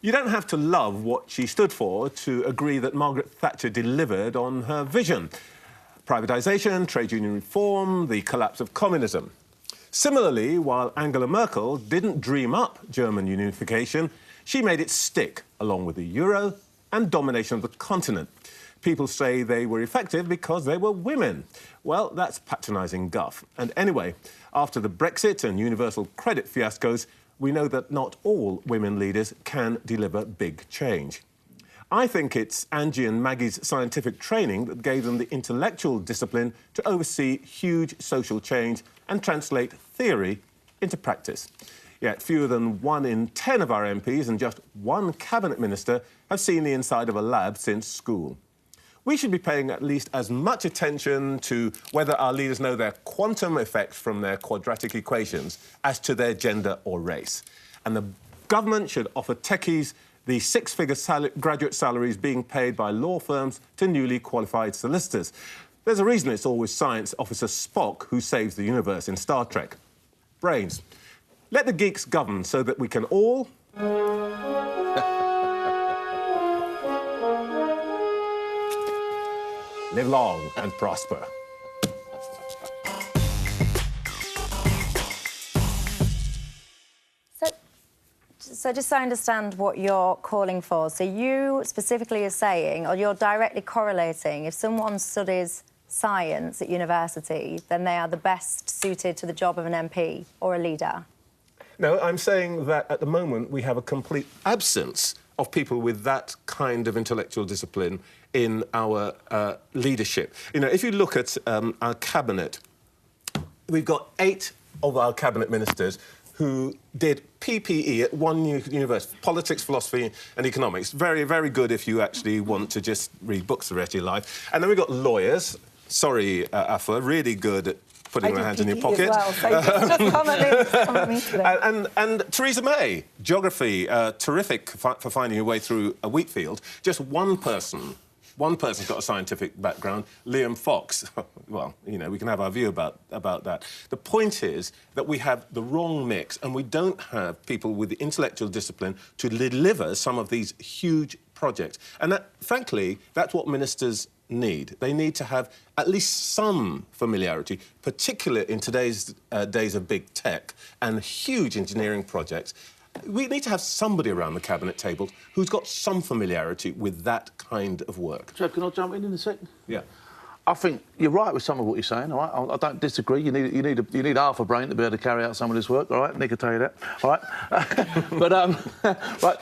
You don't have to love what she stood for to agree that Margaret Thatcher delivered on her vision. Privatisation, trade union reform, the collapse of communism. Similarly, while Angela Merkel didn't dream up German unification, she made it stick, along with the euro and domination of the continent. People say they were effective because they were women. Well, that's patronising guff. And anyway, after the Brexit and universal credit fiascos, we know that not all women leaders can deliver big change. I think it's Angie and Maggie's scientific training that gave them the intellectual discipline to oversee huge social change and translate theory into practice. Yet fewer than 1 in 10 of our MPs and just 1 cabinet minister have seen the inside of a lab since school. We should be paying at least as much attention to whether our leaders know their quantum effects from their quadratic equations as to their gender or race. And the government should offer techies the 6-figure graduate salaries being paid by law firms to newly qualified solicitors. There's a reason it's always Science Officer Spock who saves the universe in Star Trek. Brains. Let the geeks govern so that we can all... live long and prosper. So just so I understand what you're calling for, so you specifically are saying, or you're directly correlating, if someone studies science at university, then they are the best suited to the job of an MP or a leader? No, I'm saying that at the moment we have a complete absence of people with that kind of intellectual discipline in our leadership. You know, if you look at our cabinet, we've got 8 of our cabinet ministers who did PPE at one university, politics, philosophy and economics. Very, very good if you actually want to just read books the rest of your life. And then we've got lawyers. Sorry, Afa, really good at putting their hands in your pocket. Well, so just come at me today. And Theresa May, geography, terrific for finding your way through a wheat field. Just one person's got a scientific background, Liam Fox. Well, you know, we can have our view about that. The point is that we have the wrong mix and we don't have people with the intellectual discipline to deliver some of these huge projects. And that, frankly, that's what ministers need. They need to have at least some familiarity, particularly in today's days of big tech and huge engineering projects. We need to have somebody around the cabinet table who's got some familiarity with that kind of work. Trev, can I jump in a second? Yeah. I think you're right with some of what you're saying, all right? I don't disagree. You need half a brain to be able to carry out some of this work, all right? Nick will tell you that, all right? But, right...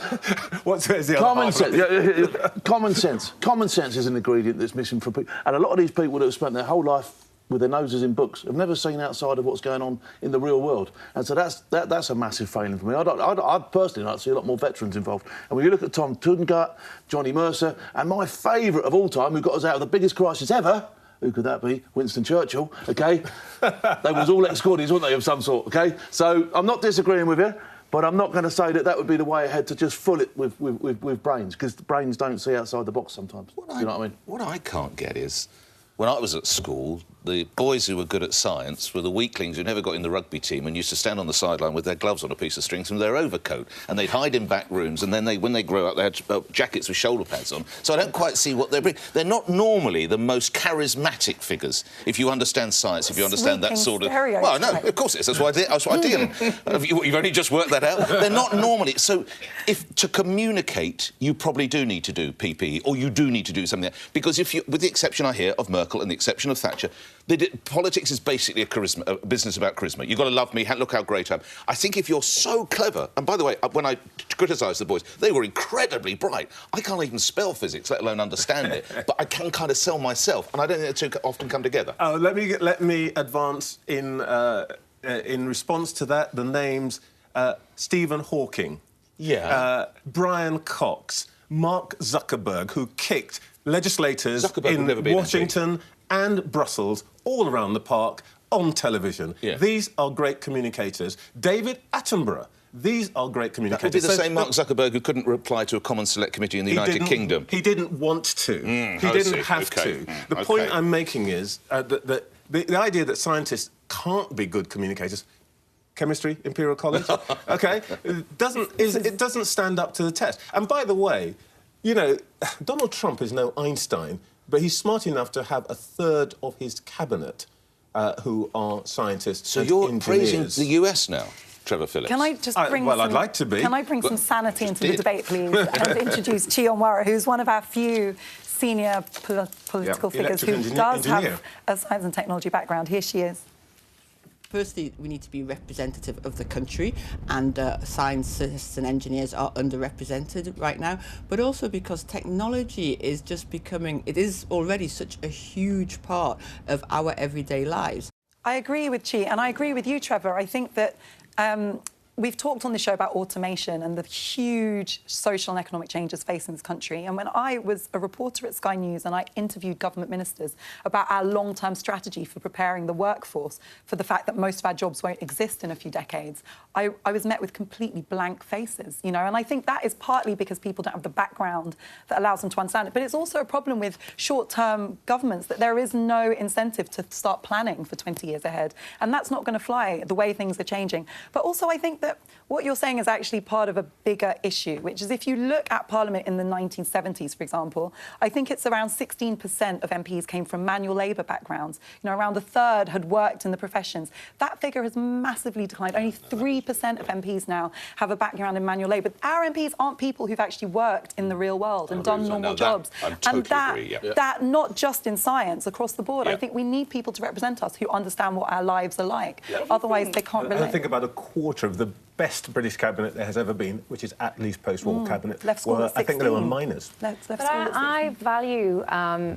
Where's the other half? Common sense. Common sense is an ingredient that's missing from people. And a lot of these people that have spent their whole life with their noses in books have never seen outside of what's going on in the real world. And so that's a massive failing for me. I'd personally like to see a lot more veterans involved. And when you look at Tom Tuddengut, Johnny Mercer, and my favourite of all time, who got us out of the biggest crisis ever, who could that be? Winston Churchill, OK? They was all ex-Scotties, weren't they, of some sort, OK? So I'm not disagreeing with you, but I'm not going to say that would be the way ahead to just fill it with brains, because brains don't see outside the box sometimes. You know what I mean? What I can't get is, when I was at school, the boys who were good at science were the weaklings who never got in the rugby team and used to stand on the sideline with their gloves on a piece of string from their overcoat, and they'd hide in back rooms, and then when they grew up, they had jackets with shoulder pads on. So I don't quite see what they're bringing. They're not normally the most charismatic figures, if you understand science, if you understand that sort of... Well, no, of course it is. That's what I deal in. You've only just worked that out. They're not normally... So if to communicate, you probably do need to do PPE, or you do need to do something, because if you... With the exception, I hear, of Merkel and the exception of Thatcher, politics is basically a business about charisma. You've got to love me, look how great I am. I think if you're so clever... And by the way, when I criticised the boys, they were incredibly bright. I can't even spell physics, let alone understand it. But I can kind of sell myself, and I don't think the two often come together. Oh, let me advance in response to that. The names Stephen Hawking, Brian Cox, Mark Zuckerberg, who kicked legislators in Washington and Brussels, all around the park, on television. Yeah. These are great communicators. David Attenborough, these are great communicators. That would be the same Mark Zuckerberg who couldn't reply to a Common Select Committee in the United Kingdom. He didn't want to. He didn't have to. The point I'm making is that the idea that scientists can't be good communicators chemistry, Imperial College. OK, it doesn't stand up to the test. And by the way, you know, Donald Trump is no Einstein, but he's smart enough to have a third of his cabinet who are scientists. So and you're engineers. praising the US now, Trevor Phillips? Can I just bring I'd like to be. Can I bring some sanity into the debate, please, and introduce Chi Onwara, who's one of our few senior political figures who does have a science and technology background. Here she is. Firstly, we need to be representative of the country, and scientists and engineers are underrepresented right now, but also because technology is just becoming, it is already such a huge part of our everyday lives. I agree with Chi, and I agree with you, Trevor. I think that we've talked on the show about automation and the huge social and economic changes facing this country. And when I was a reporter at Sky News and I interviewed government ministers about our long-term strategy for preparing the workforce for the fact that most of our jobs won't exist in a few decades, I was met with completely blank faces, you know, and I think that is partly because people don't have the background that allows them to understand it. But it's also a problem with short-term governments that there is no incentive to start planning for 20 years ahead. And that's not going to fly the way things are changing. But also, I think that what you're saying is actually part of a bigger issue, which is if you look at Parliament in the 1970s, for example, I think it's around 16% of MPs came from manual labour backgrounds. You know, around a third had worked in the professions. That figure has massively declined. Only 3% of MPs now have a background in manual labour. Our MPs aren't people who've actually worked in the real world and done normal jobs. And that not just in science, across the board. I think we need people to represent us who understand what our lives are like. Otherwise, they can't relate. I think about a quarter of the best British cabinet there has ever been, which is at least post-war cabinet. Well, I think there were minors. But I value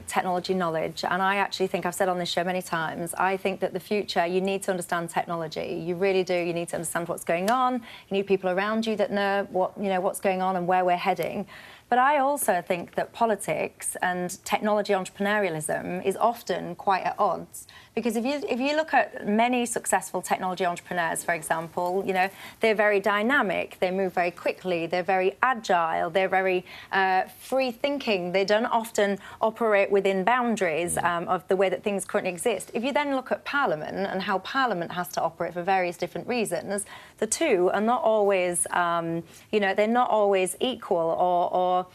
technology knowledge, and I actually think, I've said on this show many times, I think that the future, you need to understand technology. You really do. You need to understand what's going on. You need people around you that know what's going on and where we're heading. But I also think that politics and technology entrepreneurialism is often quite at odds. Because if you look at many successful technology entrepreneurs, for example, you know, they're very dynamic, they move very quickly, they're very agile, they're very free-thinking. They don't often operate within boundaries of the way that things currently exist. If you then look at Parliament and how Parliament has to operate for various different reasons, the two are not always, you know, they're not always equal or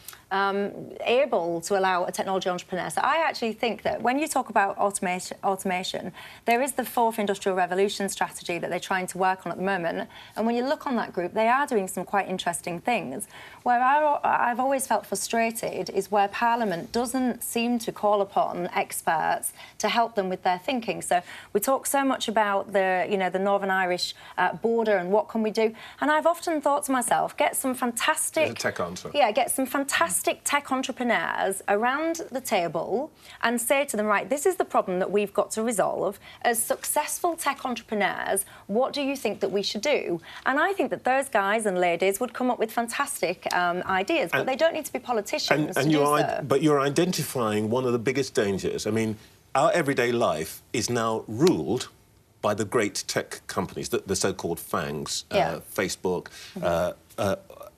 able to allow a technology entrepreneur. So I actually think that when you talk about automation, there is the fourth industrial revolution strategy that they're trying to work on at the moment. And when you look on that group, they are doing some quite interesting things. Where I've always felt frustrated is where Parliament doesn't seem to call upon experts to help them with their thinking. So we talk so much about the Northern Irish border and what can we do. And I've often thought to myself, get some fantastic... There's a tech answer. Yeah, get some fantastic tech entrepreneurs around the table and say to them, right, this is the problem that we've got to resolve. As successful tech entrepreneurs, what do you think that we should do? And I think that those guys and ladies would come up with fantastic ideas, but they don't need to be politicians to do so. But you're identifying one of the biggest dangers. I mean, our everyday life is now ruled by the great tech companies, the so-called FANGs, Facebook,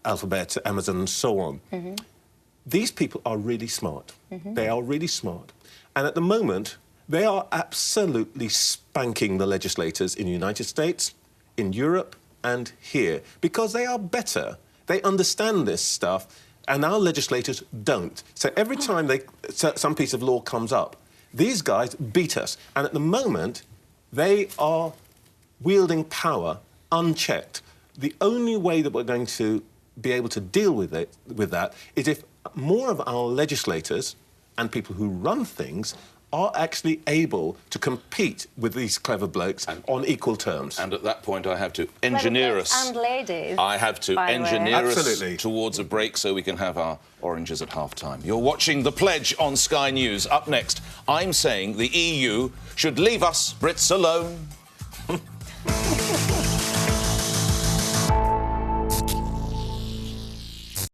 Alphabet, Amazon, and so on. These people are really smart. They are really smart. And at the moment, they are absolutely spanking the legislators in the United States, in Europe, and here, because they are better. They understand this stuff, and our legislators don't. So every time some piece of law comes up, these guys beat us. And at the moment, they are wielding power unchecked. The only way that we're going to be able to deal with that is if more of our legislators and people who run things are actually able to compete with these clever blokes on equal terms. And at that point, I have to engineer us. And ladies. I have to engineer us Absolutely. towards a break so we can have our oranges at half-time. You're watching The Pledge on Sky News. Up next, I'm saying the EU should leave us Brits alone.